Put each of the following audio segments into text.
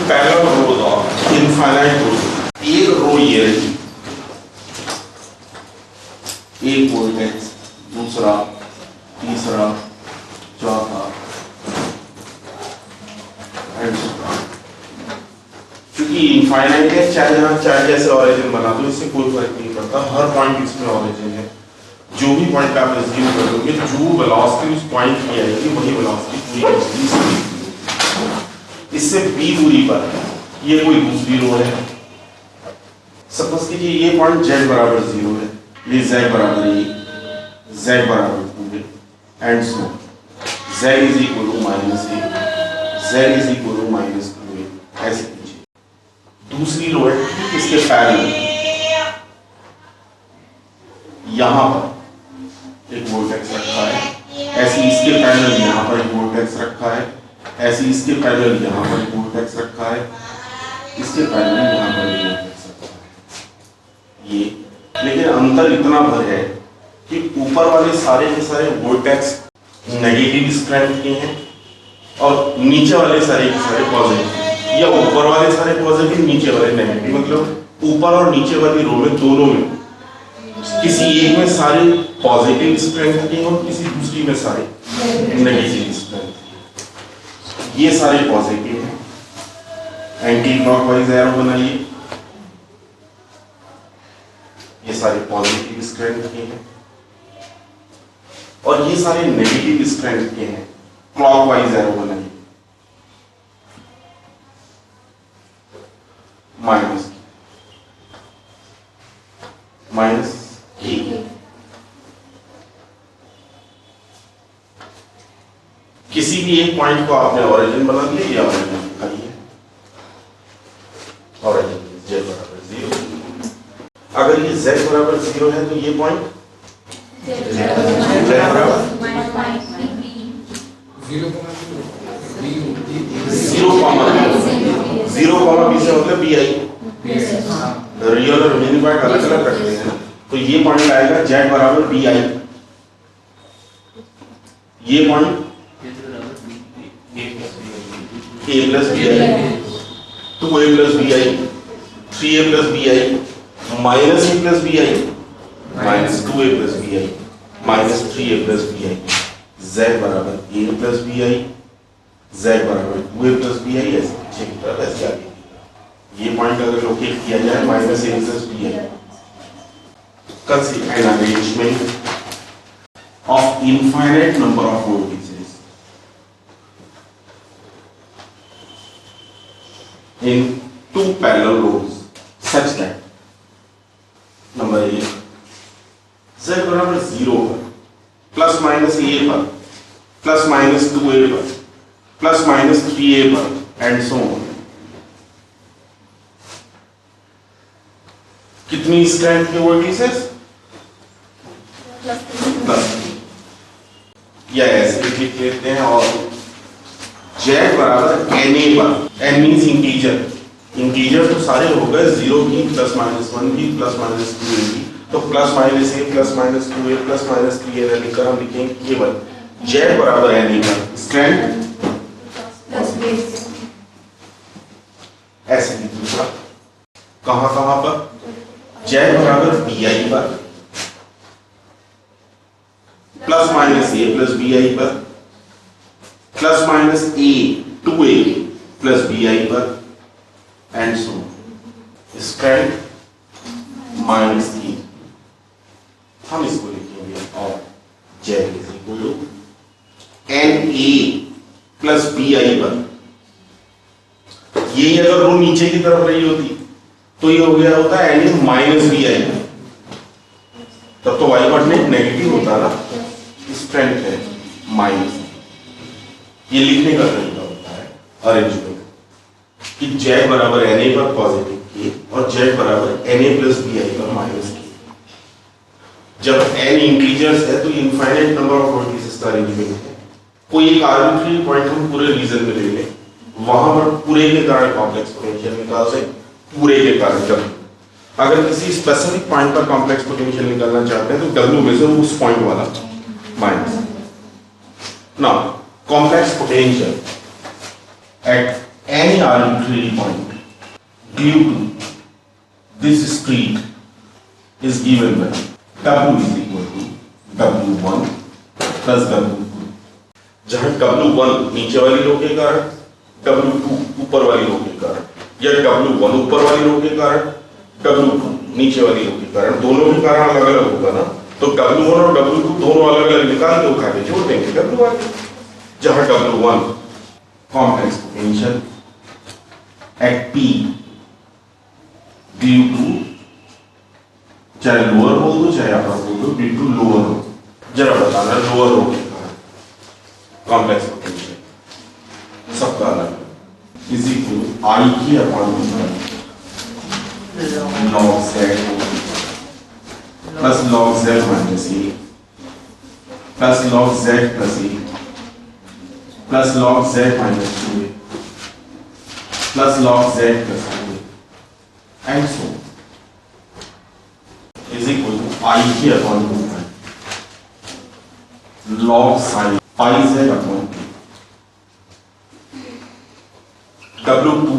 Parallel rose of infinite रोज, एक रो ये रही, एक वोल्टेज, दूसरा, तीसरा, चौथा, क्योंकि इनफाइनाइट है, चाहे जहां चाहे जैसे ऑरिजिन बना दो, इससे कोई फर्क नहीं पड़ता, हर पॉइंट इसमें ऑरिजिन है। जो भी पॉइंट आप एज्यूम करोगे, जो वेलोसिटी उस पॉइंट की आएगी वही वेलोसिटी पूरी होगी। इससे b दूरी पर ये कोई दूसरी रो है, सपोज कीजिए ये पॉइंट z बराबर 0 है, ये z बराबर 1, z बराबर 2 and so z is equal to -a, z is equal to -2a, ऐसे कीजिए। दूसरी रो है इसके पैरेलल, यहां पर एक वोल्टेक्स रखा है, ऐसे इसके पैरेलल यहां पर एक वोल्टेक्स रखा है, ऐसे इसके पैरेलल यहां पर एक वोल्टेक्स रखा है, इसके पैरेलल यहां पर एक वोल्टेक्स रखा है। ये लेकिन अंतर इतना भर है कि ऊपर वाले सारे के सारे वोल्टेक्स नेगेटिव स्ट्रेंथ के हैं और नीचे वाले सारे के सारे पॉजिटिव, या ऊपर वाले सारे पॉजिटिव, नीचे वाले नेगेटिव, मतलब ऊपर और नीचे वाली रो में दोनों में किसी एक में सारे पॉजिटिव स्ट्रेंथ के और किसी दूसरी में सारे नेगेटिव स्ट्रेंथ के। ये सारे पॉजिटिव हैं, एंटी क्लॉकवाइज एरो बनाइए, ये सारे पॉजिटिव स्ट्रेंथ के हैं और ये सारे नेगेटिव स्ट्रेंथ के हैं, क्लॉकवाइज एरो बनाइए, माइनस माइनस किसी भी एक पॉइंट को आपने ऑरिजिन बना लिया, या ऑरिजिन निकालिए, ऑरिजिन z बराबर 0। अगर ये z बराबर 0 है तो ये पॉइंट z बराबर 0,b से मतलब bi, रियल और इमेजिनरी पॉइंट अलग अलग रखते हैं ना, तो ये पॉइंट आएगा z बराबर bi, ये point a plus bi, 2a plus bi, 3a plus bi, minus a plus bi, minus 2a plus bi, minus 3a plus bi, z बराबर a plus bi, z बराबर 2a plus bi, ऐसे पीछे की तरफ ऐसे आगे। ये पॉइंट अगर लोकेट किया जाए minus a plus bi, consider an arrangement of infinite number of voltages in two parallel rows such that number 1 z बराबर 0 पर, प्लस माइनस a पर, प्लस माइनस 2a पर, प्लस माइनस 3a पर and so on. कितनी strength के vertices? Plus, या ऐसे लिख लेते हैं, और z बराबर na पर, n मींस इंटीजर, इंटीजर तो सारे हो गए, 0 भी, प्लस माइनस 1 भी, प्लस माइनस 2 भी, तो plus minus a, plus minus 2a, plus minus 3a लिखकर हम लिखेंगे केवल z बराबर na पर स्ट्रेंथ ऐसे भी। दूसरा कहां पर? z बराबर bi पर, plus minus a plus bi पर, plus minus a 2a plus bi पर and so strength minus e। हम इसको लिखेंगे और z is equal to na plus bi पर। ये अगर रो नीचे की तरफ रही होती तो ये हो गया होता na माइनस bi, तब तो y कोऑर्डिनेट नेगेटिव होता ना, स्ट्रेंथ है माइनस। ये लिखने का तरीका होता है अरेंजमेंट कि z बराबर na पर पॉजिटिव के और z बराबर na प्लस bi पर माइनस के। जब n इंटीजर्स है तो इनफाइनाइट नंबर ऑफ वर्टिसेस का अरेंजमेंट है। कोई एक आर्बिट्ररी पॉइंट हम पूरे रीजन में ले लें, वहां पर पूरे के कारण कॉम्प्लेक्स पोटेंशियल निकाल से, पूरे के कारण जब अगर किसी स्पेसिफिक पॉइंट पर कॉम्प्लेक्स पोटेंशियल निकालना चाहते हैं तो w में से उस पॉइंट वाला minus. Now complex potential at any arbitrary point due to this street is given by W is equal to W1 plus W2, जहां W1 नीचे वाली रो के कारण, W2 ऊपर वाली रो के कारण, या W1 ऊपर वाली रो के कारण, W2 नीचे वाली रो के कारण, दोनों के कारण अलग अलग होगा ना, तो W1 और W2 दोनों अलग अलग निकाल के उठा के जोड़ देंगे W1, जहां W1 complex potential at P due to, चाहे लोअर बोल दो चाहे अपर बोल दो, ड्यू टू लोअर रो, जरा बताना लोअर रो के कारण कॉम्प्लेक्स पोटेंशियल सबका अलग is equal I k upon log z plus log z minus a plus log z plus a plus log z minus 2a plus log z plus 2a and so is equal to I k upon 2 log sin pi z upon k. W2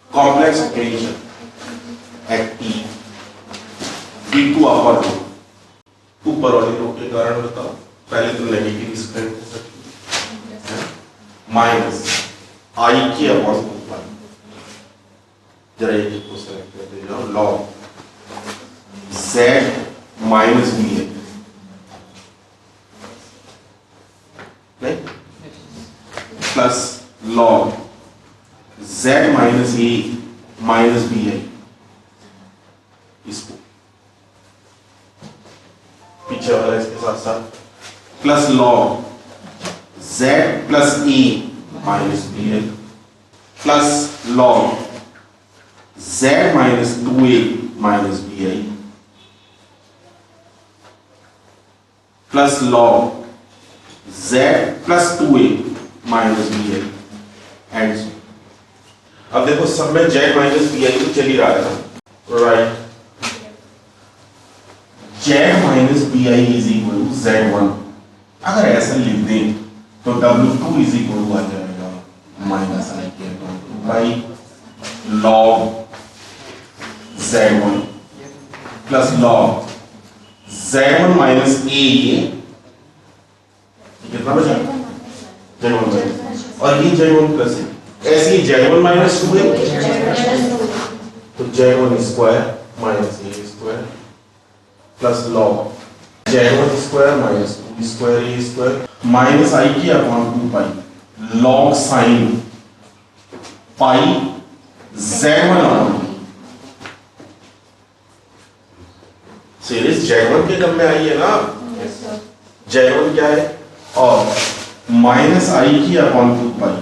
complex potential at P D2 अपर रो, ऊपर वाली रो के कारण बताओ, पहले तो negative square हो सकती है माइनस आई के अपॉन 2 पाई, जरा ये को सेलेक्ट करते जाओ, लॉग z माइनस बी है नहीं plus log z minus A minus B है, इसको पीछे वाला इसके साथ साथ plus log z plus A minus B है plus log z minus 2a minus B I plus log z plus 2a minus B I and so. अब देखो सब में z माइनस बी आई तो चल ही रहा है ना, right, z minus B I is equal to z1, अगर ऐसा लिख दें तो W2 इज इक्वल टू आ जाएगा minus I k upon 2 pi log z1 plus log z1 minus a, ये कितना बचा z1 माइनस, और ये z1 प्लस है, ऐसे ही z1 माइनस 2 है तो z1 square minus a square plus log z1 square minus 2 square a square minus I k upon 2 pi log sine pi z1 upon series z1 के term में आई है ना, z1 क्या है, और minus I k upon 2 pi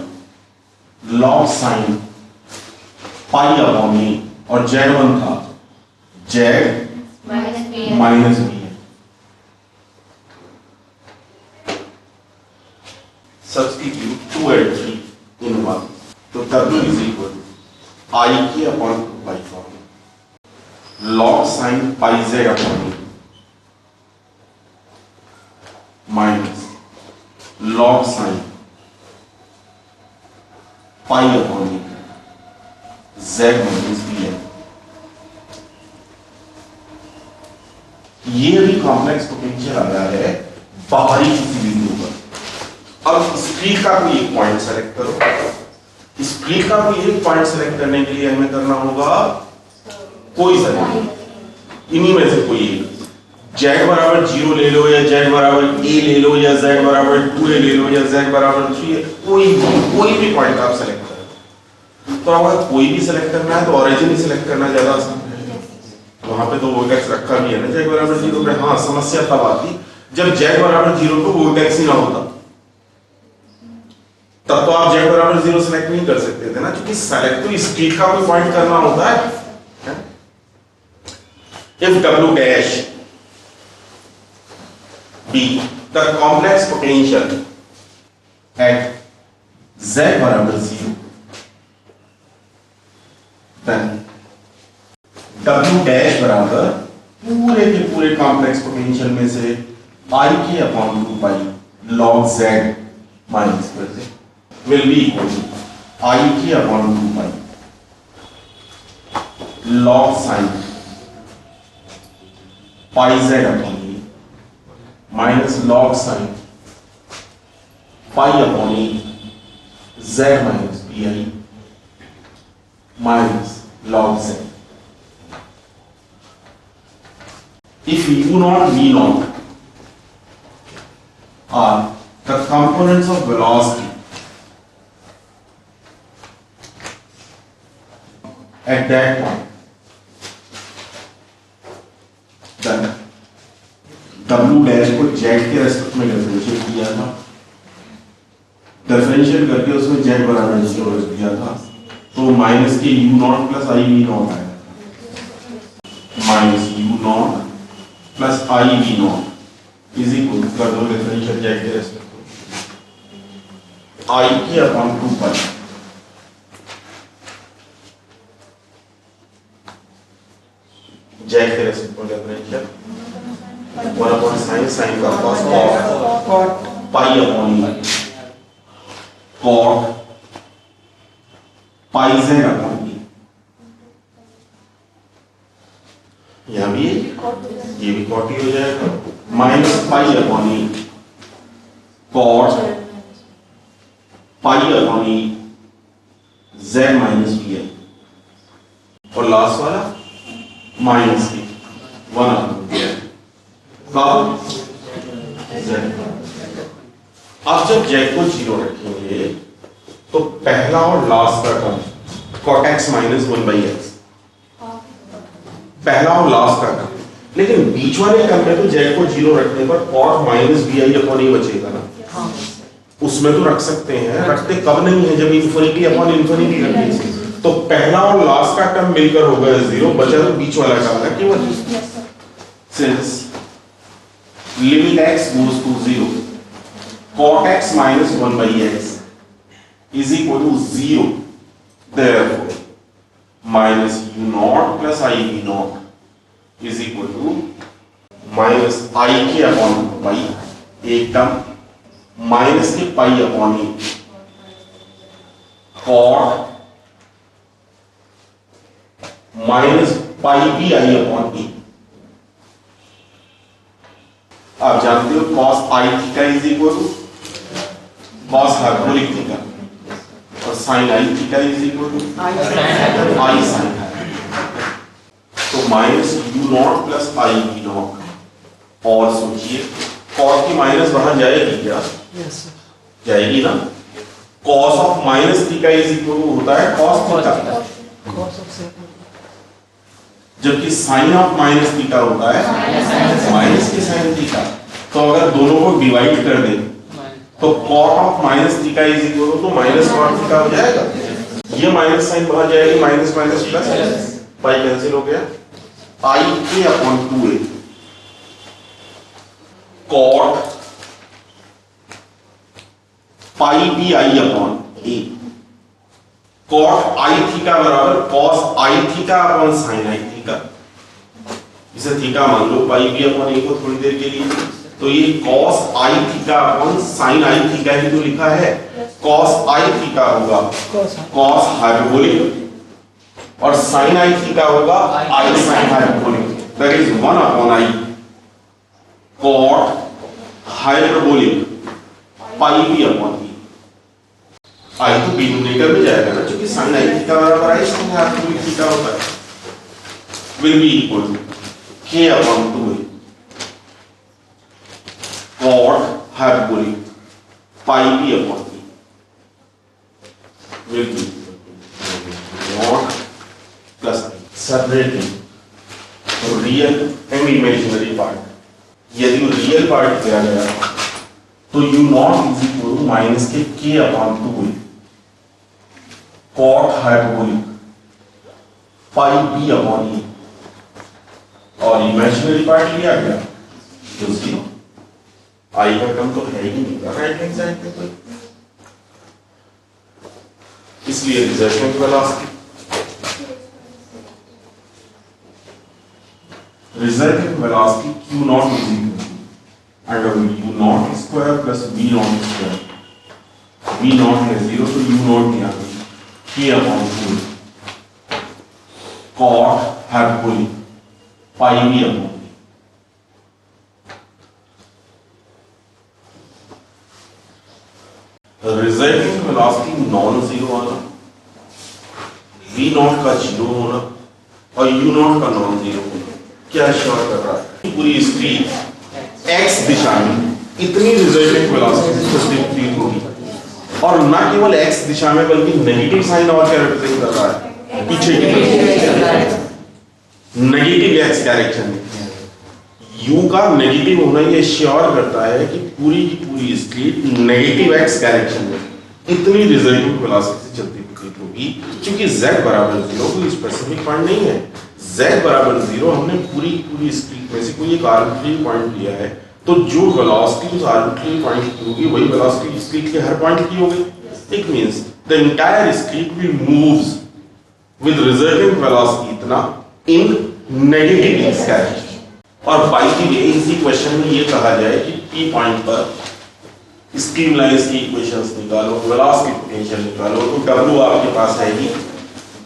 log sine pi upon a, और z1 था z minus B है, सब्स्टिट्यूट 2 and 3 इन 1, तो W is equal to I k upon 2 pi form log sine pi z upon a minus log sine pi upon a z minus B है। ये भी complex potential आ रहा है बाहरी किसी बिंदु पर। अब स्ट्रीट का कोई एक पॉइंट सेलेक्ट करो, स्ट्रीट का कोई एक पॉइंट सेलेक्ट करने के लिए हमें करना होगा कोई सा इन्हीं में से कोई एक, z बराबर 0 ले लो, या z बराबर a ले लो, या z बराबर 2a ले लो, या z बराबर 3a, कोई भी पॉइंट आप सेलेक्ट करो। तो अगर कोई भी सेलेक्ट करना है तो ओरिजिन ही सेलेक्ट करना ज्यादा आसान है, वहां पे तो वोर्टेक्स रखा भी है ना z बराबर 0 पे। हाँ, समस्या तब आती जब z बराबर 0 पे वोर्टेक्स ही ना होता, तब तो आप z बराबर 0 सेलेक्ट नहीं कर सकते थे ना, क्योंकि सेलेक्ट तो स्ट्रीट का कोई पॉइंट करना होता है। If W dash be the complex potential at z बराबर 0, then W dash बराबर पूरे के पूरे कॉम्प्लेक्स पोटेंशियल में से I के अपॉन 2 पाई log z माइनस कर दे will be equal to I k upon 2 pi log sine pi Z upon a minus log sine pi upon A Z minus P I minus log z. If u naught v naught are the components of velocity at that point, then w dash को z के respect में differentiate किया था, differentiate करके उसमें z बराबर zero रख दिया था, तो minus k u not plus I v not आएगा, minus u not plus I v not is equal कर दो डिफरेंशियल जेड के रेस्पेक्ट में I k upon 2 pi Z के रेस्पेक्ट में डिफरेंशियल 1 अपॉन साइन साइन का cos cot pi upon e cot pi Z upon e, यहां भी ये भी कॉट ही हो जाएगा, minus pi upon e cot pi upon e Z minus P I, और लास्ट वाला माइनस के 1 अपॉन पी आई कब जेड। अब जब जेड को जीरो रखेंगे तो पहला और लास्ट का term cot x minus 1/x, पहला और लास्ट का टर्म, लेकिन बीच वाले टर्म में तो z को जीरो रखने पर cot minus bi upon a बचेगा ना, उसमें तो रख सकते हैं, रखते कब नहीं है जब इनफिनिटी अपॉन इनफिनिटी रखेंगे, तो पहला और लास्ट का टर्म मिलकर होगा जीरो, बचा तो बीच वाला टर्म है केवल। Since limit x goes to 0 cot x minus 1/x is equal to 0, therefore minus u naught plus I v naught is equal to minus I k upon pi, एक term minus K pi upon e cot minus pi भी I upon e। आप जानते हो cos I theta is equal to cos hyperbolic theta, और sin I theta is equal to I sin। तो minus u not plus I v not, और सोचिए cos की minus वहां जाएगी क्या? जाएगी ना, cos of minus theta is equal to होता है cos थीटा, जबकि sin ऑफ माइनस थीटा होता है माइनस के sin थीटा। तो अगर दोनों को डिवाइड कर दें तो cot of minus theta is equal to minus cot theta हो जाएगा, ये माइनस साइन बाहर जाएगी, minus minus plus pi cancel हो गया, I k upon 2a cot pi भी I upon a, cot I theta बराबर cos I theta upon sin I theta, इसे थीटा मान लो, पाई भी अपॉन a को थोड़ी देर के लिए, तो ये cos I theta upon sin I theta ही तो लिखा है, cos I थीटा होगा cos हाइपरबोलिक और sin I थीटा होगा I sin hyperbolic, that is 1 upon I cot hyperbolic pi भी अपॉन e, I तो डिनोमिनेटर में जाएगा ना, क्योंकि sin I थीटा बराबर I sin हाइपरबोलिक थीटा होता है, will be equal to k upon 2a cot hyperbolic pi b upon e will be not plus separating real and imaginary part। यदि real part किया गया तो u not is equal to minus के k upon 2a cot hyperbolic pi b upon e, और imaginary part लिया गया तो 0, आई का टर्म तो है ही नहीं राइट हैंड साइड पे कोई, इसलिए resultant velocity q not is equal to under root u not square plus v not square, v not है 0 तो u नॉट नहीं आएगा, K upon 2 cot hyperbole pi b upon b. Resulting velocity non zero आना, v not का zero होना और u not का non zero होना क्या श्योर कर रहा है? पूरी स्ट्रीक x दिशा में इतनी रिजल्टिंग वेलोसिटी से प्रतीत होगी और न केवल x दिशा में बल्कि नेगेटिव साइन और क्या रिप्रेजेंट कर रहा है? पीछे की नेगेटिव x डायरेक्शन में u का नेगेटिव होना ये श्योर करता है कि पूरी की पूरी स्ट्रीट नेगेटिव x डायरेक्शन में इतनी रिजल्टिंग वेलोसिटी से चलती प्रतीत होगी। क्योंकि z बराबर 0 कोई स्पेसिफिक पॉइंट नहीं है, z बराबर 0 हमने पूरी की पूरी स्ट्रीट में से कोई एक आर्बिट्ररी पॉइंट लिया है, तो जो वेलोसिटी उस आर्बिट्ररी पॉइंट की होगी वही वेलोसिटी स्ट्रीट के हर पॉइंट की होगी। It means the entire street will moves with resulting velocity इतना इन नेगेटिव x डायरेक्शन। और बाय द वे इसी क्वेश्चन में ये कहा जाए कि P पॉइंट पर स्ट्रीमलाइंस की इक्वेशंस निकालो, वेलोसिटी पोटेंशियल निकालो, तो W आपके पास है ही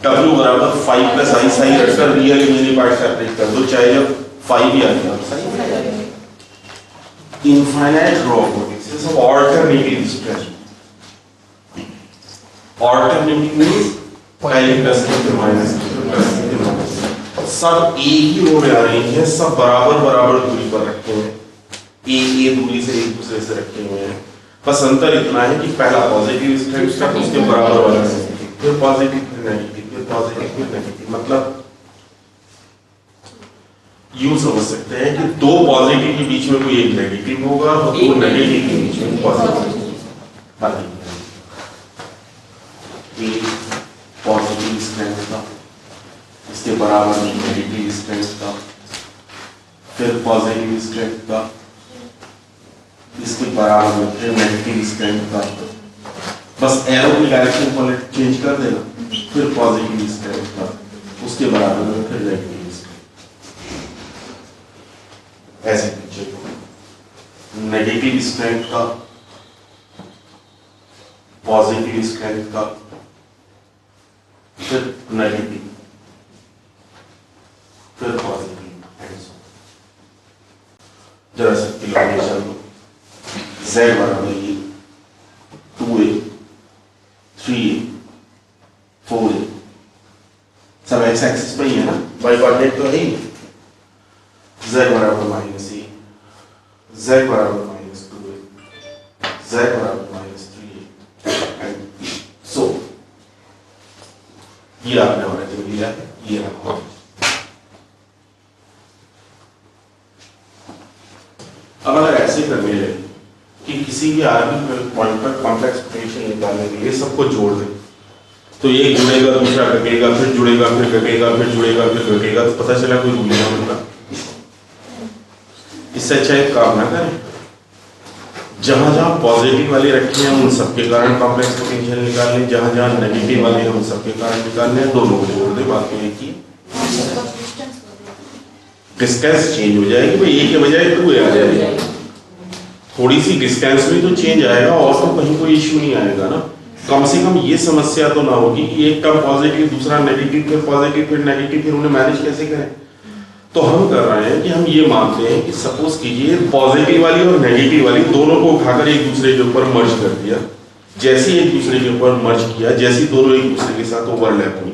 W बराबर 5 प्लस I साइन रखकर रियल इमेजिनरी पार्ट सेपरेट कर दो, चाहे जब 5 भी आ जाए sine infinite row vertices of alternative stretch. Alternative means पहले प्लस फिर माइनस प्लस सब एक ही रो में अरेंज है, सब बराबर बराबर दूरी पर रखे हैं, ए दूरी से एक दूसरे से रखे हुए हैं। बस अंतर इतना है कि पहला पॉजिटिव स्ट्रेंथ था, उसके बराबर वाला फिर पॉजिटिव फिर नेगेटिव फिर पॉजिटिव फिर नेगेटिव। मतलब यूं समझ सकते हैं कि दो पॉजिटिव के बीच में कोई एक नेगेटिव होगा और दो नेगेटिव के बीच में पॉजिटिव पॉजिटिव स्ट्रेंथ था, इसके बराबर नेगेटिव स्ट्रेंथ का, फिर पॉजिटिव स्ट्रेंथ का, इसके बराबर में फिर नेगेटिव स्ट्रेंथ का। बस एरो की डायरेक्शन को चेंज कर देना, फिर पॉजिटिव स्ट्रेंथ का, उसके बराबर में फिर नेगेटिव स्ट्रेंथ। ऐसे पीछे नेगेटिव स्ट्रेंथ का, पॉजिटिव स्ट्रेंथ का, फिर नेगेटिव फिर पॉजिटिव एंड सो। जरा सा किलोमीटर लो, z बराबर ये 2a 3a 4a सब x एक्सिस पे ही है ना, y कोऑर्डिनेट तो है ही। z बराबर -a, z बराबर -2a, z बराबर -3a एंड सो ये आपने ऑरिजिन लिया है, ये रहा। अब अगर ऐसे करने लगे कि किसी भी आर्बिट्ररी पॉइंट पर कॉम्प्लेक्स पोटेंशियल निकालने के लिए सबको जोड़ दें, तो एक जुड़ेगा दूसरा घटेगा फिर जुड़ेगा फिर घटेगा फिर जुड़ेगा फिर घटेगा, तो पता चला कोई रूल नहीं बनता। इससे अच्छा एक काम ना करें, जहां जहां पॉजिटिव वाले रखे हैं उन सबके कारण कॉम्प्लेक्स पोटेंशियल निकाल लें, जहां जहां नेगेटिव वाले हैं उन सबके कारण निकाल लें, दोनों को जोड़ दें, बात तो एक ही डिस्टेंस चेंज हो जाएगी भाई, ए के बजाय 2a आ जाएगी। थोड़ी सी डिस्टेंस में तो चेंज आएगा और तो कहीं कोई इश्यू नहीं आएगा ना। कम से कम ये समस्या तो ना होगी कि एक टर्म पॉजिटिव दूसरा नेगेटिव फिर पॉजिटिव फिर नेगेटिव, फिर उन्हें मैनेज कैसे करें। तो हम कर रहे हैं कि हम ये मानते हैं कि सपोज कीजिए पॉजिटिव वाली और नेगेटिव वाली दोनों को उठाकर एक दूसरे के ऊपर मर्ज कर दिया। जैसे एक दूसरे के ऊपर मर्ज किया, जैसे दोनों एक दूसरे के साथ ओवरलैप हुई,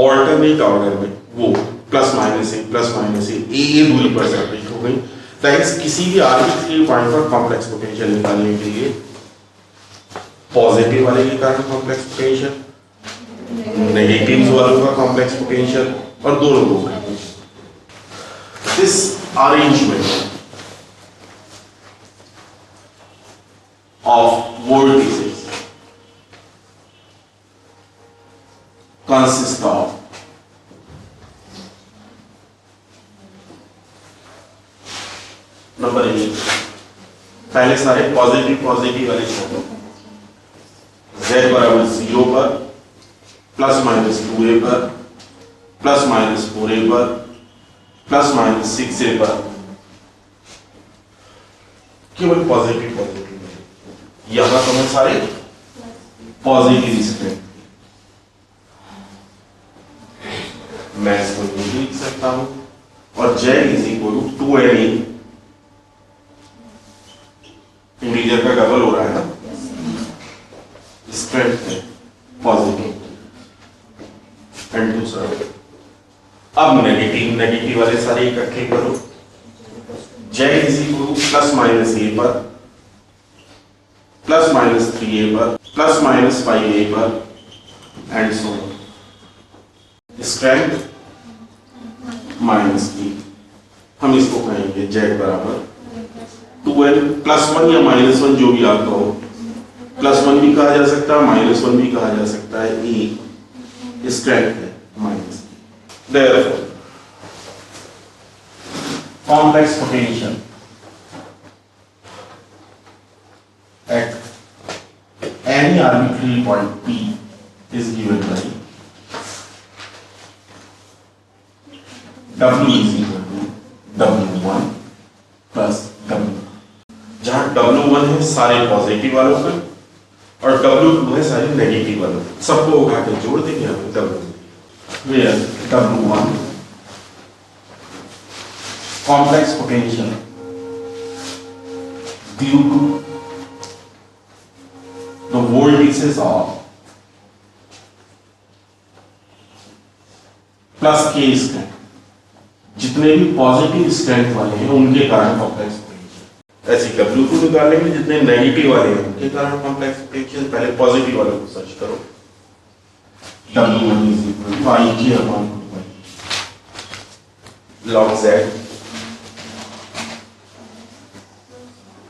ऑल्टरनेट ऑर्डर में वो प्लस माइनस ए दूरी पर सेपरेट हो गई। दैट्स किसी भी आर्बिट्ररी पॉइंट पर कॉम्प्लेक्स पोटेंशियल निकालने के लिए पॉजिटिव वाले के कारण कॉम्प्लेक्स पोटेंशियल, नेगेटिव वालों का कॉम्प्लेक्स पोटेंशियल और दोनों को this arrangement of vortices consists of number 1, पहले सारे पॉजिटिव वाले छोड़ो, z बराबर 0 पर प्लस माइनस 2a पर प्लस माइनस 4a पर प्लस माइनस 6a पर केवल पॉजिटिव यहां तो मैं सारे पॉजिटिव स्ट्रेंथ। सकता हूं और z is equal to 2na, integer का डबल हो रहा है ना, स्ट्रेंथ है पॉजिटिव। एंड दूसरा अब नेगेटिव वाले सारे इकट्ठे करो, z is equal two plus minus a पर, प्लस माइनस 3a पर, प्लस माइनस 5a पर and so on. Strength minus की, हम इसको कहेंगे z बराबर 2n प्लस 1 या माइनस 1 जो भी आप कहो, प्लस 1 भी कहा जा सकता है, माइनस 1 भी कहा जा सकता है, ए स्ट्रेंथ है minus. Therefore, complex potential at any arbitrary point P is given by W is equal to W1 plus W, जहां W1 है सारे पॉजिटिव वालों का और W2 है सारे नेगेटिव वालों का, सबको उठा के जोड़ देंगे हमें W, where W1 complex potential due to the vortices of plus k strength, जितने भी पॉजिटिव स्ट्रेंथ वाले हैं उनके कारण कॉम्प्लेक्स पोटेंशियल। ऐसे W2 निकालेंगे जितने नेगेटिव वाले हैं उनके कारण कॉम्प्लेक्स पोटेंशियल। पहले पॉजिटिव वालों को सर्च करो, W1 is equal to Ig upon 2 log z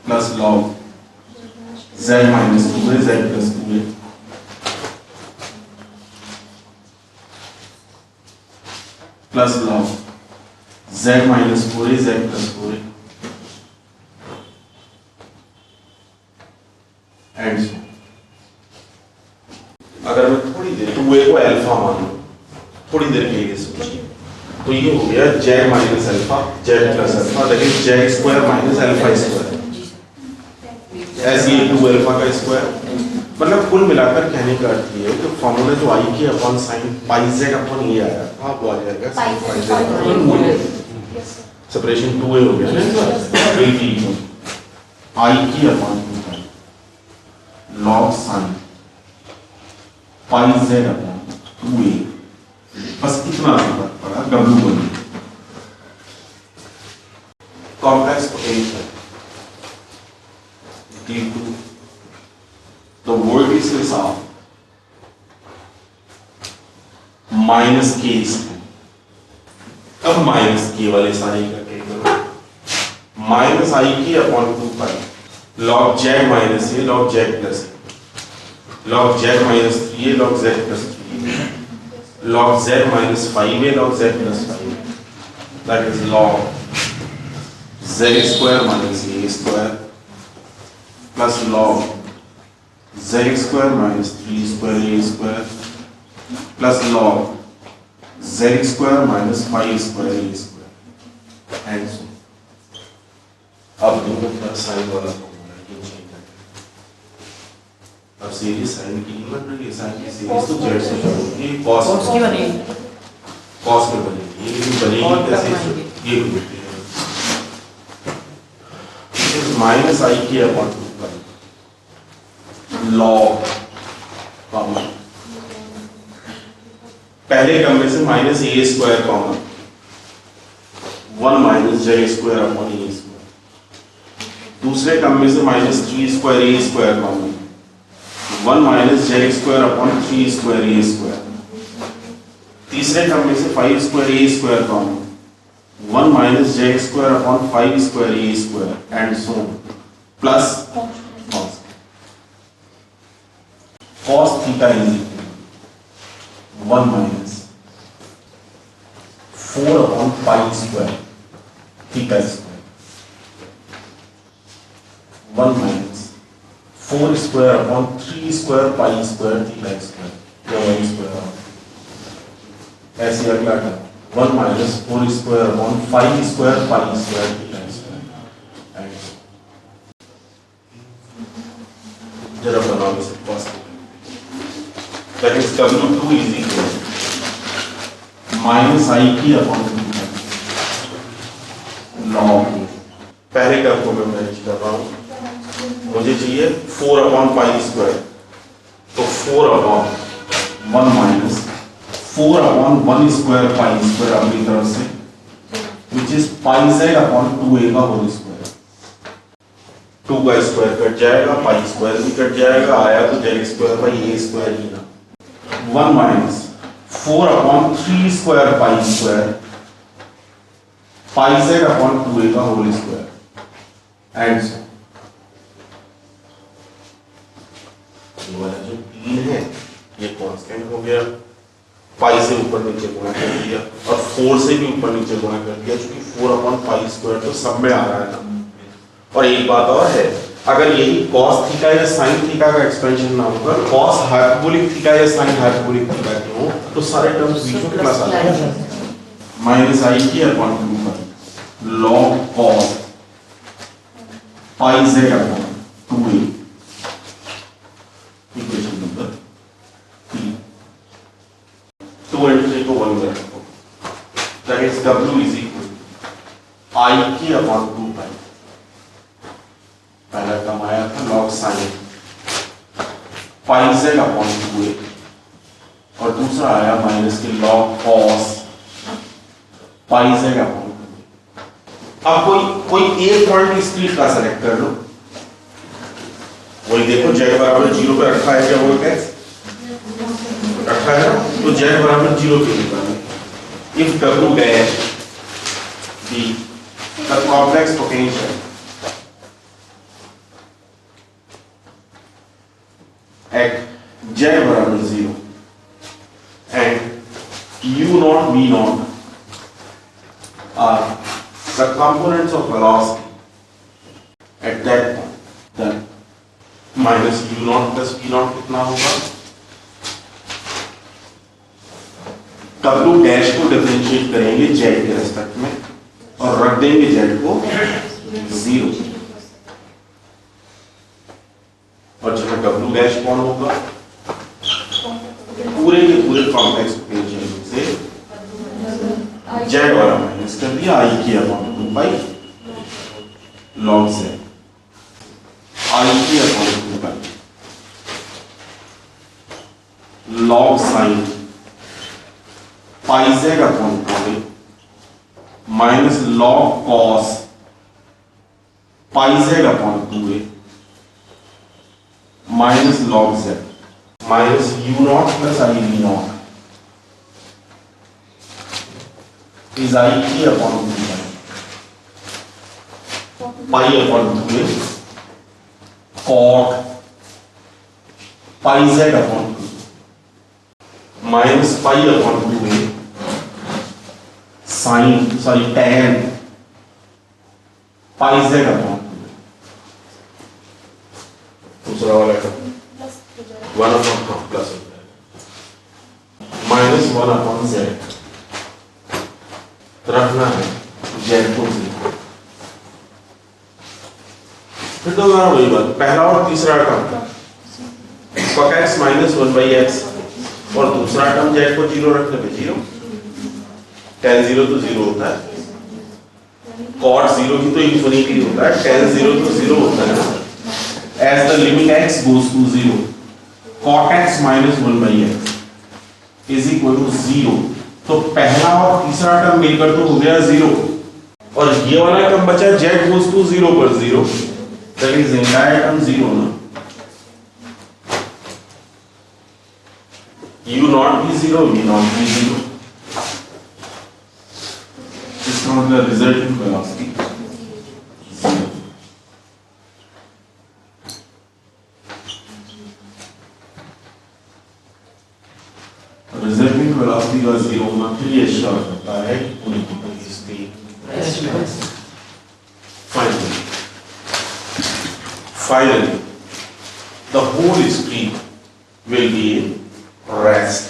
plus log z minus 2a z plus 2a plus log z minus 4a z plus 4a and so. अगर मैं थोड़ी देर 2a को alpha मान लूं, थोड़ी देर के लिए सोचिए, तो ये हो गया z minus alpha z plus alpha, that is z square minus alpha square, ऐसे ही 2 अल्फा का स्क्वायर। मतलब कुल मिलाकर कहने का अर्थ ये है कि फॉर्मूला जो आई k upon sine pi Z upon ये आया था वो आ जाएगा sine pi Z, separation 2a हो गया ना, आई के अपॉन लॉग साइन पाई जेड अपॉन 2a, बस इतना फर्क पड़ा W1। Complex potential due to the vortices of minus k square. अब माइनस k वाले सारे इकट्ठे करो, minus I k upon 2 pi log z minus a log z plus a log z minus 3a log z plus 3a log z minus 5a log z plus 5a, that is log z square minus a square plus log z square minus 3 square a square plus log z square minus 5 square a square and so. अब दोनों plus sign वाला formula ये change है, अब series sign की कीमत नहीं है, साइन की सीरीज तो z से होगी, cos की बनेगी, cos में बनेगी, ये भी बनेगी कैसे, ये भी होती है माइनस आई के अपॉन 2 लॉग कॉमन, पहले टर्म में से minus a square common, 1 minus j square upon a square, दूसरे टर्म में से minus 3 square a square common, 1 minus j square upon 3 square a square, तीसरे टर्म में से 5 square a square common, 1 minus j square upon 5 square a square and so plus cos theta is equal 1 minus 4 upon pi square theta square, 1 minus 4 square upon 3 square pi square theta square, या 1 square ऐसे अगला term 1 minus 4 square upon 5 square pi square theta square and जरा बनाओ इसे cos that is W2 is equal to minus I k upon 2 pi पहले term को मैं manage कर रहा हूं, मुझे चाहिए 4/π², तो 4/1 माइनस 4/1² अपनी तरफ से, विच इज πz/2a का होल स्क्वायर। 2 का स्क्वायर कट जाएगा, π² भी कट जाएगा, आया तो z²/a² ही ना। 1 माइनस 4/3² π² πz/2a का होल स्क्वायर एंड सो। ये वाला जो 3 है ये कांस्टेंट हो गया, पाई से ऊपर नीचे गुणा कर दिया और 4 से भी ऊपर नीचे गुणा कर दिया, क्योंकि 4/π² तो सब में आ रहा है ना। और एक बात और है, अगर यही cos थीटा या sin थीटा का एक्सपेंशन ना होगा, cos हाइपरबोलिक थीटा या sin हाइपरबोलिक थीटा के हो, तो सारे टर्म्स बीच में प्लस आ जाएंगे। -i/2 log cos πz/2a, equation number 3। 2 and 3 को 1 में रखो, that is w is equal i/2π। पहला टर्म आया था log sin πz/2a और दूसरा आया माइनस के log cos πz/2a। अब कोई एक पॉइंट इस ट्रीट का सेलेक्ट कर लो, वही देखो z/0 पे रखा है क्या, वो क्या रखा है ना, तो z/0 पे निकालना। If w dash be the complex potential at z/0 and u0 v0 are the components of velocity at that point, then minus u0 plus v0 कितना होगा, w डैश को डिफरेंशिएट करेंगे z के रेस्पेक्ट में और रख देंगे z को 0, और जहां w डैश कौन होगा, पूरे के पूरे कॉम्प्लेक्स पोटेंशियल से z वाला माइनस कर दिया, i/2π log z, i/2π log sin πz/2a minus log cos πz/2a minus log z minus u0 plus i/v0 is i/2π π/2a cot πz/2 minus π/2a tan πz/2। दूसरा वाला का 1/2 plus minus 1/z रखना है z को 0। फिर दोबारा वही बात, पहला और तीसरा term cos x minus 1/x और दूसरा टर्म z को 0 रखने पे 0, tan 0 तो 0 होता है, cot 0 की तो इंफिनिटी होता है, tan 0 तो 0 होता है। As the limit x goes to 0, cot x minus 1/x is equal to 0, तो पहला और तीसरा टर्म मिलकर तो हो गया 0, और ये वाला टर्म बचा z goes to 0 पर 0, that is entire term 0 ना, u0 भी 0, v0 भी 0, इसका मतलब resultant velocity 0। रिजल्टिंग वेलोसिटी का 0 होना फिर ये श्योर करता है कि पूरी की पूरी speed. Finally, the whole stream will be in rest.